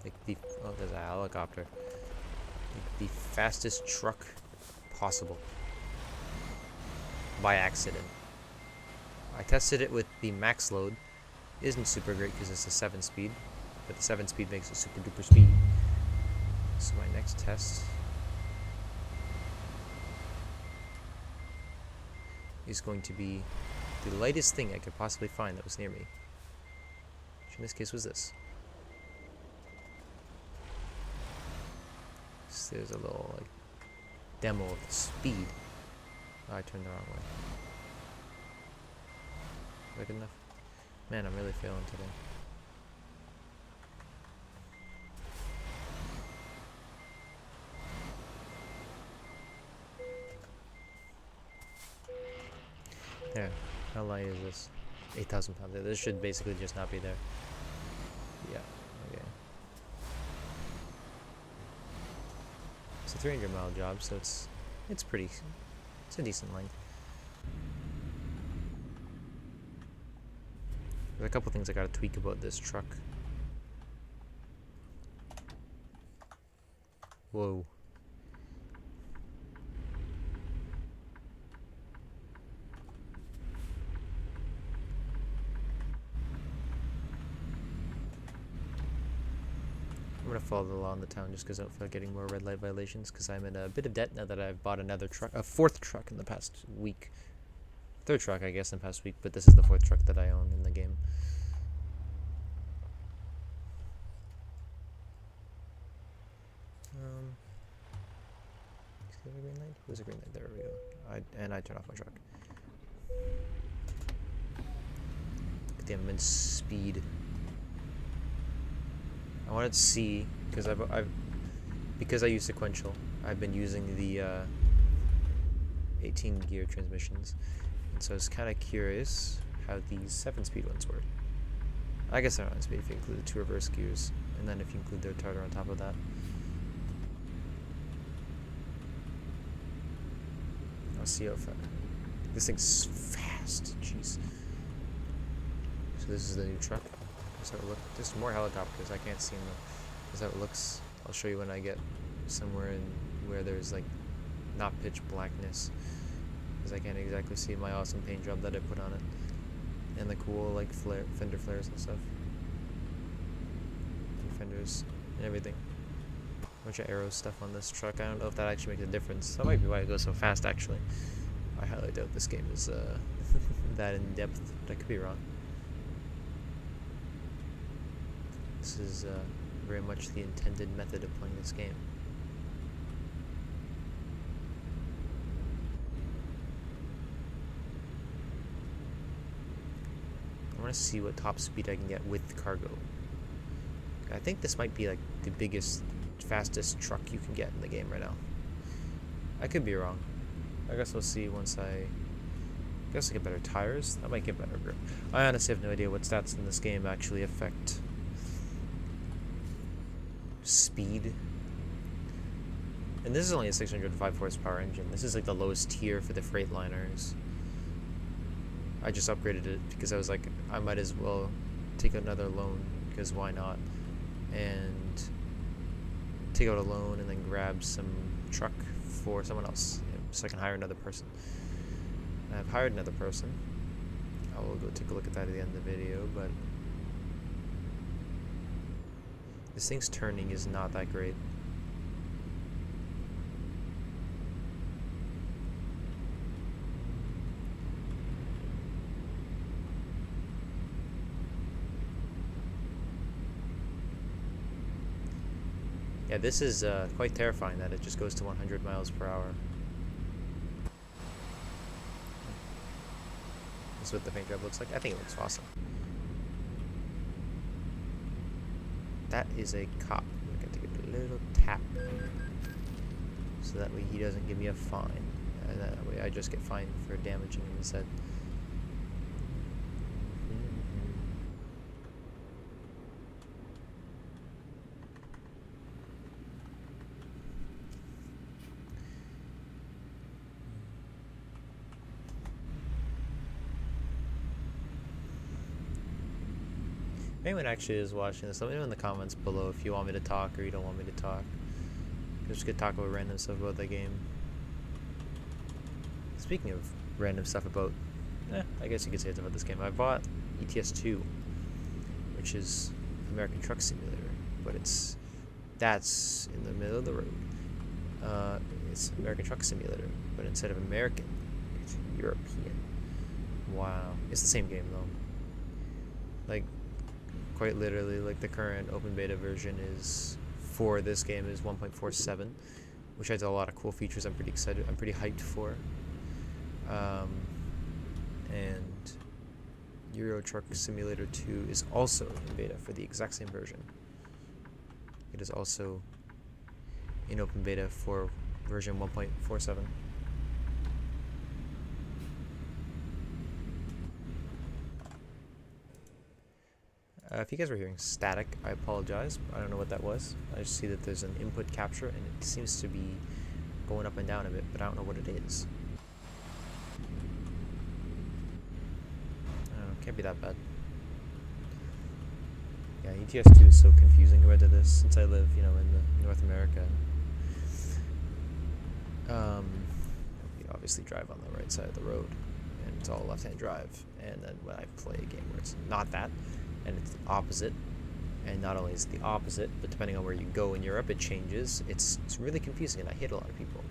Like the oh, there's a helicopter. Like the fastest truck possible by accident. I tested it with the max load. Isn't super great because it's a 7-speed, but the 7-speed makes it super duper speedy. So my next test is going to be the lightest thing I could possibly find that was near me, which in this case was this. So there's a little like demo of the speed. Oh, I turned the wrong way. Is that good enough? Man, I'm really failing today. Yeah, how light is this? 8,000 pounds. This should basically just not be there. Yeah, okay. It's a 300-mile job, so it's pretty, it's a decent length. There's a couple things I gotta tweak about this truck. Whoa. I'm gonna follow the law in the town just because I don't feel like getting more red light violations, because I'm in a bit of debt now that I've bought another truck, a 4th truck in the past week. 3rd truck, I guess, in the past week, but this is the 4th truck that I own in the game. Is there a green light? Where's a green light? There we go. I turn off my truck. Look at the immense speed. I wanted to see, because because I use sequential, I've been using the 18 gear transmissions, and so I was kind of curious how these 7-speed ones work. I guess they're not 9-speed if you include the 2 reverse gears, and then if you include the retarder on top of that. I'll see how fast. This thing's fast, jeez. So this is the new truck. That's how it looks. There's more helicopters. I can't see them. That's how it looks. I'll show you when I get somewhere in where there's like not pitch blackness, because I can't exactly see my awesome paint job that I put on it, and the cool like fender flares and stuff, and fenders and everything. A bunch of aero stuff on this truck. I don't know if that actually makes a difference. That might be why it goes so fast. Actually, I highly doubt this game is that in depth, but I could be wrong. This is very much the intended method of playing this game. I want to see what top speed I can get with cargo. I think this might be like the biggest, fastest truck you can get in the game right now. I could be wrong. I guess we'll see once I get better tires. That might get better grip. I honestly have no idea what stats in this game actually affect speed. And this is only a 605 horsepower engine. This is like the lowest tier for the Freightliners. I just upgraded it because I was like, I might as well take another loan, because why not? And take out a loan and then grab some truck for someone else, so I can hire another person. I've hired another person. I will go take a look at that at the end of the video, but this thing's turning is not that great. Yeah, this is quite terrifying that it just goes to 100 miles per hour. This is what the paint job looks like. I think it looks awesome. That is a cop. I'm gonna take a little tap, so that way he doesn't give me a fine. And that way I just get fined for damaging him instead. If anyone actually is watching this, let me know in the comments below if you want me to talk or you don't want me to talk. Just could talk about random stuff about the game. Speaking of random stuff about, I guess you could say it's about this game. I bought ETS 2, which is American Truck Simulator, but that's in the middle of the road. It's American Truck Simulator, but instead of American, it's European. Wow, it's the same game though. Like, quite literally, like the current open beta version is for this game is 1.47, which has a lot of cool features. I'm pretty excited. I'm pretty hyped for. And Euro Truck Simulator 2 is also in beta for the exact same version. It is also in open beta for version 1.47. If you guys were hearing static, I apologize. I don't know what that was. I just see that there's an input capture and it seems to be going up and down a bit, but I don't know what it is. I don't know, can't be that bad. Yeah, ETS 2 is so confusing compared to this, since I live, in the North America. You obviously drive on the right side of the road, and it's all left-hand drive. And then when I play a game where it's not that, and it's the opposite, and not only is it the opposite, but depending on where you go in Europe, it changes. It's really confusing, and I hate a lot of people.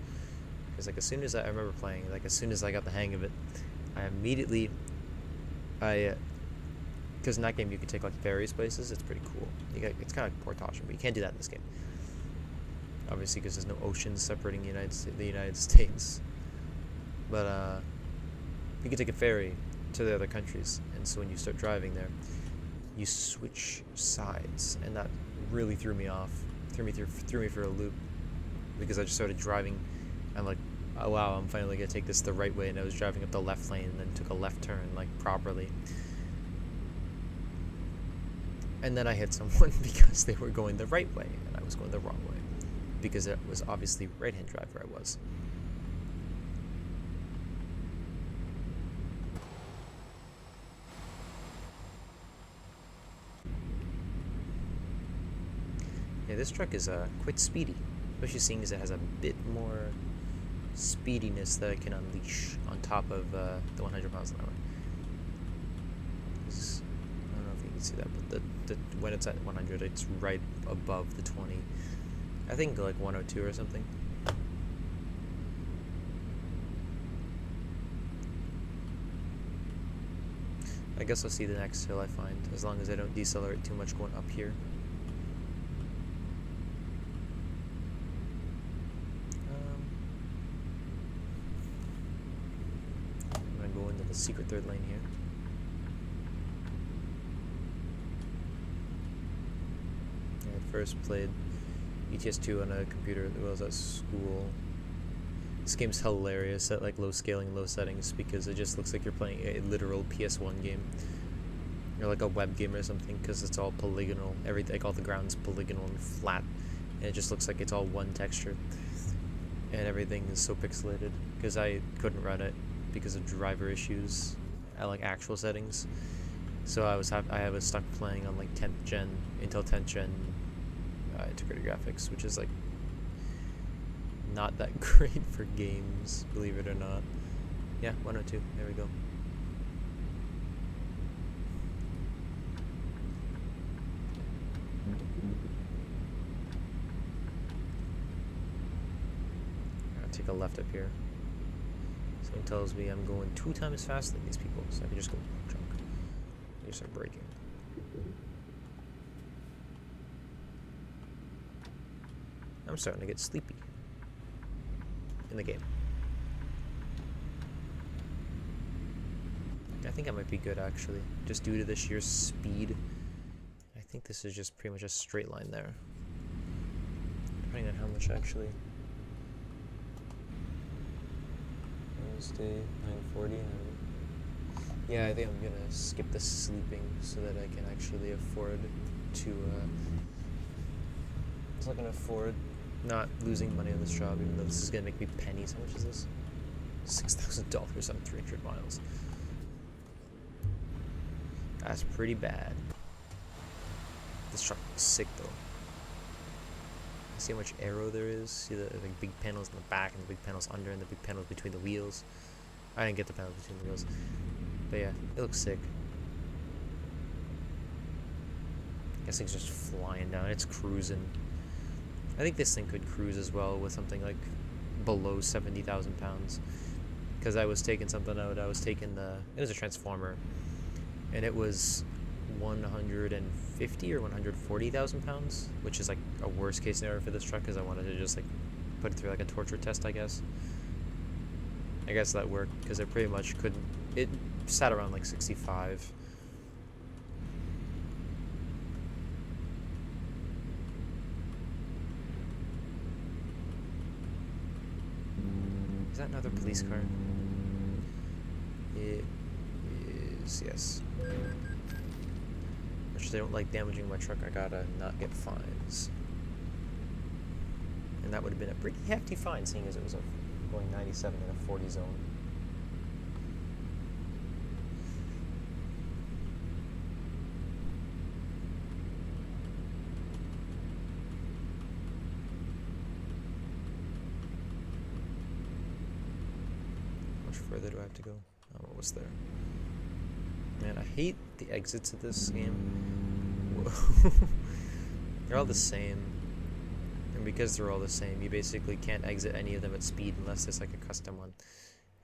Because as soon as I remember playing, as soon as I got the hang of it, because in that game you can take various places. It's pretty cool. It's kind of like portage, but you can't do that in this game. Obviously, because there's no oceans separating the United States. But you can take a ferry to the other countries, and so when you start driving there, you switch sides, and that really threw me off. Threw me for a loop, because I just started driving. I'm like, oh wow, I'm finally gonna take this the right way, and I was driving up the left lane, and then took a left turn properly. And then I hit someone because they were going the right way, and I was going the wrong way, because it was obviously right-hand drive where I was. Yeah, this truck is quite speedy, especially seeing as it has a bit more speediness that I can unleash on top of the 100 miles an hour. I don't know if you can see that, but when it's at 100, it's right above the 20. I think 102 or something. I guess I'll see the next hill I find, as long as I don't decelerate too much going up here. I'm gonna go into the secret third lane here. I first played ETS 2 on a computer that was at school. This game's hilarious at low scaling, low settings, because it just looks like you're playing a literal PS1 game, or a web game or something, because it's all polygonal. All the ground's polygonal and flat, and it just looks like it's all one texture, and everything is so pixelated. Because I couldn't run it because of driver issues at actual settings, so I was stuck playing on 10th gen Intel 10th gen integrated graphics, which is not that great for games, believe it or not. Yeah, 102. There we go. I'll take a left up here. Someone tells me I'm going 2 times faster than these people, so I can just go drunk. I just start braking. I'm starting to get sleepy in the game. I think I might be good, actually, just due to the sheer speed. I think this is just pretty much a straight line there, depending on how much actually. Wednesday, 9:40. Yeah, I think I'm gonna skip the sleeping so that I can actually afford to. So I can afford not losing money on this job, even though this is gonna make me pennies. How much is this? $6,000 on 300 miles. That's pretty bad. This truck is sick though. See how much aero there is? See the like, big panels in the back and the big panels under and the big panels between the wheels. I didn't get the panels between the wheels. But yeah, it looks sick. This thing's just flying down. It's cruising. I think this thing could cruise as well with something like below 70,000 pounds. Because I was taking something out. I was taking it was a transformer. And it was 150 or 140,000 pounds, which is like a worst case scenario for this truck because I wanted to just like put it through like a torture test, I guess. I guess that worked because it pretty much couldn't. It sat around like 65. Is that another police car? It is, yes. Which they don't like damaging my truck, I gotta not get fines. And that would have been a pretty hefty fine, seeing as it was going 97 in a 40 zone. How much further do I have to go? Oh, what was there? Man, I hate the exits of this game. Whoa. They're all the same. And because they're all the same, you basically can't exit any of them at speed unless there's like a custom one.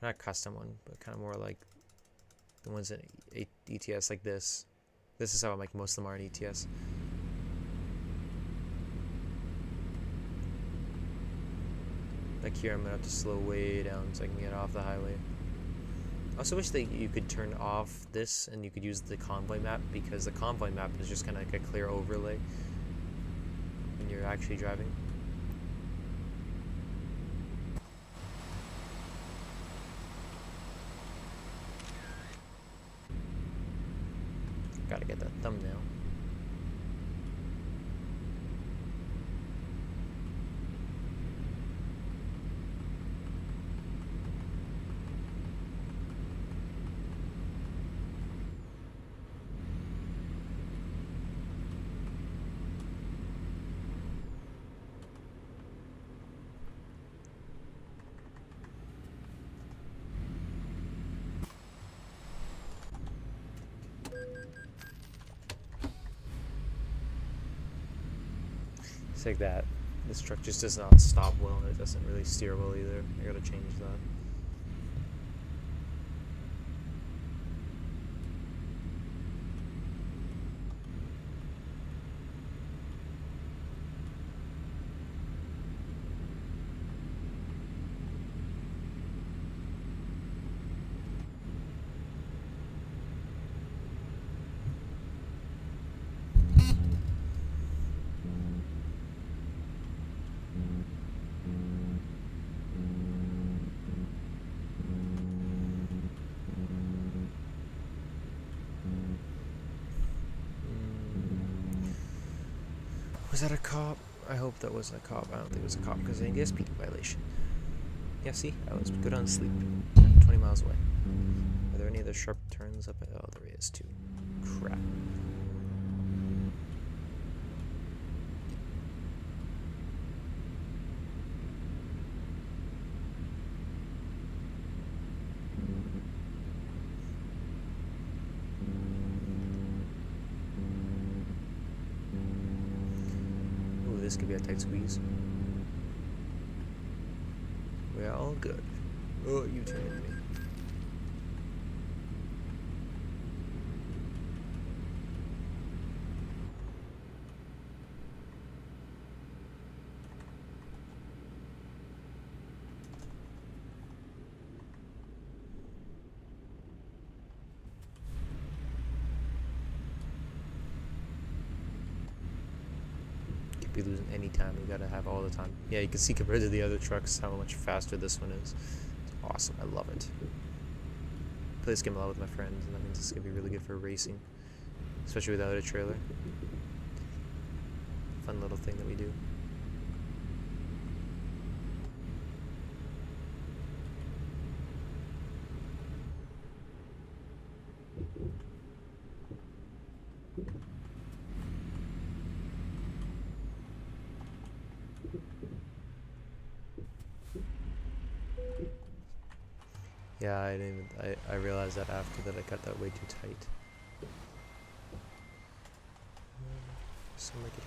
Not a custom one, but kind of more like the ones in ETS like this. This is how like most of them are in ETS. Like here, I'm gonna have to slow way down so I can get off the highway. I also wish that you could turn off this and you could use the convoy map, because the convoy map is just kind of like a clear overlay when you're actually driving. Gotta get that thumbnail. It's like that. This truck just does not stop well, and it doesn't really steer well either. I gotta change that. Was that a cop? I hope that wasn't a cop. I don't think it was a cop because I didn't get a speeding violation. Yeah, see? I was good on sleep. I'm 20 miles away. Are there any other sharp turns up? Oh, there is too. Crap. This could be a tight squeeze. We're all good. Oh, you turned into me. Be losing any time. You gotta have all the time. Yeah, you can see compared to the other trucks how much faster this one is. It's awesome. I love it. Play this game a lot with my friends, and that means it's gonna be really good for racing, especially without a trailer. Fun little thing that we do. Yeah, I didn't even, I realized that after that I cut that way too tight. So make it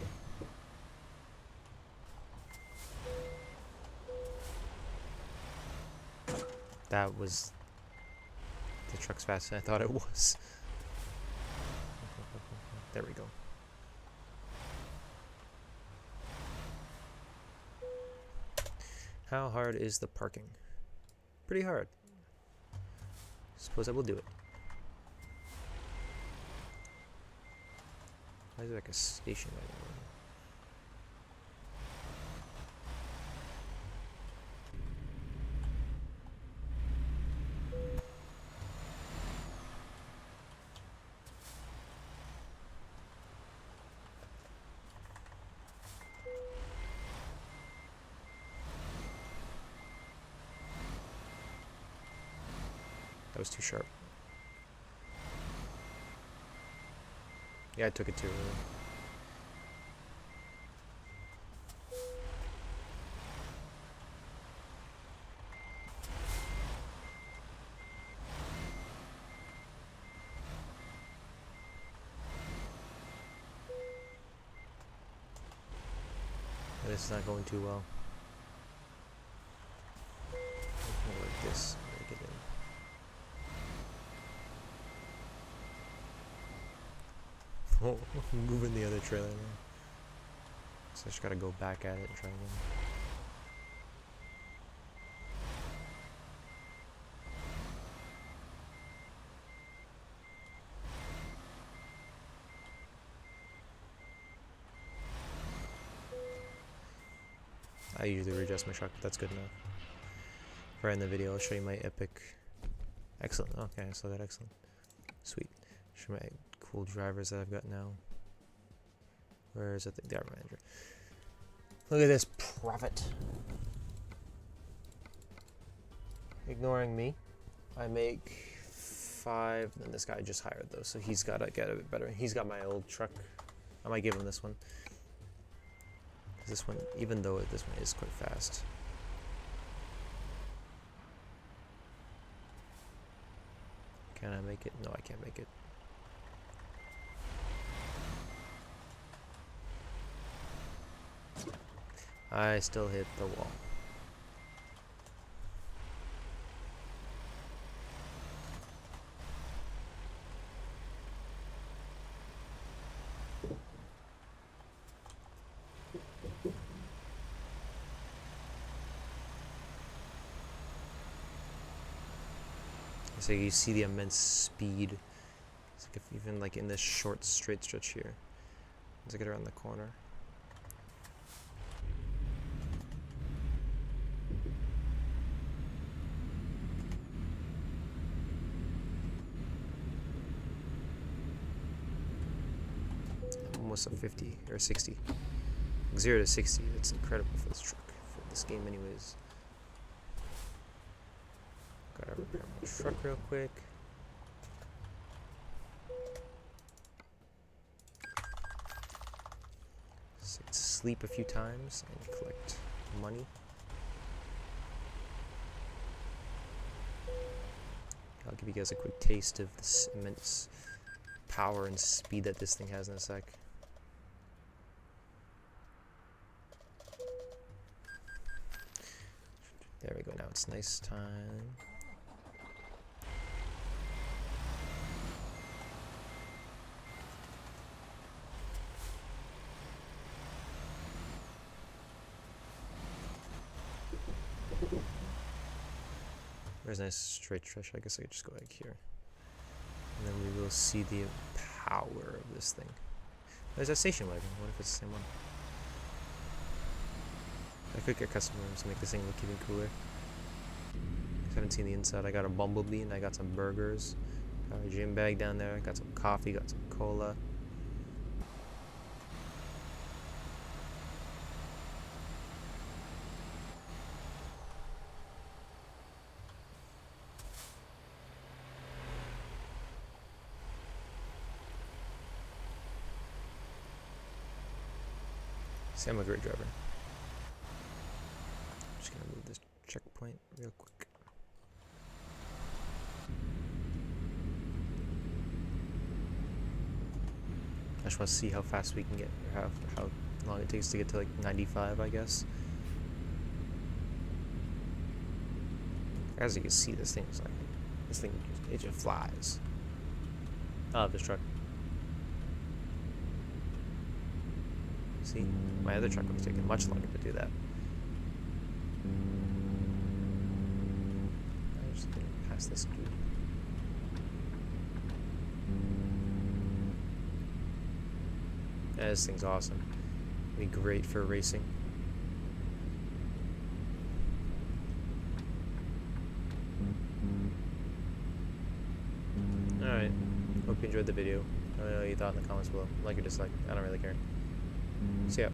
here. That was, the truck's faster than I thought it was. There we go. How hard is the parking? Pretty hard. Suppose I will do it. Why is there like a station right there? That was too sharp. Yeah, I took it too early. This is not going too well. Like this, make it in. Oh, moving the other trailer now. So I just gotta go back at it and try again. I usually readjust my truck, but that's good enough. Right in the video, I'll show you my epic. Excellent. Okay, I still got excellent. Sweet. Show my cool drivers that I've got now. Where is it? The driver manager. Look at this profit. Ignoring me, I make 5. Then this guy just hired though, so he's gotta get a bit better. He's got my old truck. I might give him this one. This one, even though this one is quite fast. Can I make it? No, I can't make it. I still hit the wall. So you see the immense speed. It's like if even like in this short straight stretch here. As I get around the corner. I'm almost at 50 or 60. 0 to 60. That's incredible for this truck, for this game anyways. Gotta repair my truck real quick. Sleep a few times and collect money. I'll give you guys a quick taste of this immense power and speed that this thing has in a sec. There we go, now it's nice time. There's a nice straight stretch. I guess I could just go like here. And then we will see the power of this thing. There's a station wagon. What if it's the same one? I could get custom rooms to make this thing look even cooler. I haven't seen the inside. I got a bumblebee and I got some burgers. Got a gym bag down there. Got some coffee. Got some cola. See, I'm a great driver. Just gonna move this checkpoint real quick. I just want to see how fast we can get, or how long it takes to get to like 95, I guess. As you can see, this thing, it just flies. Oh, this truck. See, my other truck was taking much longer to do that. I'm just gonna pass this dude. Yeah, this thing's awesome. It'd be great for racing. Alright, hope you enjoyed the video. Let me know what you thought in the comments below. Like or dislike, I don't really care. See ya.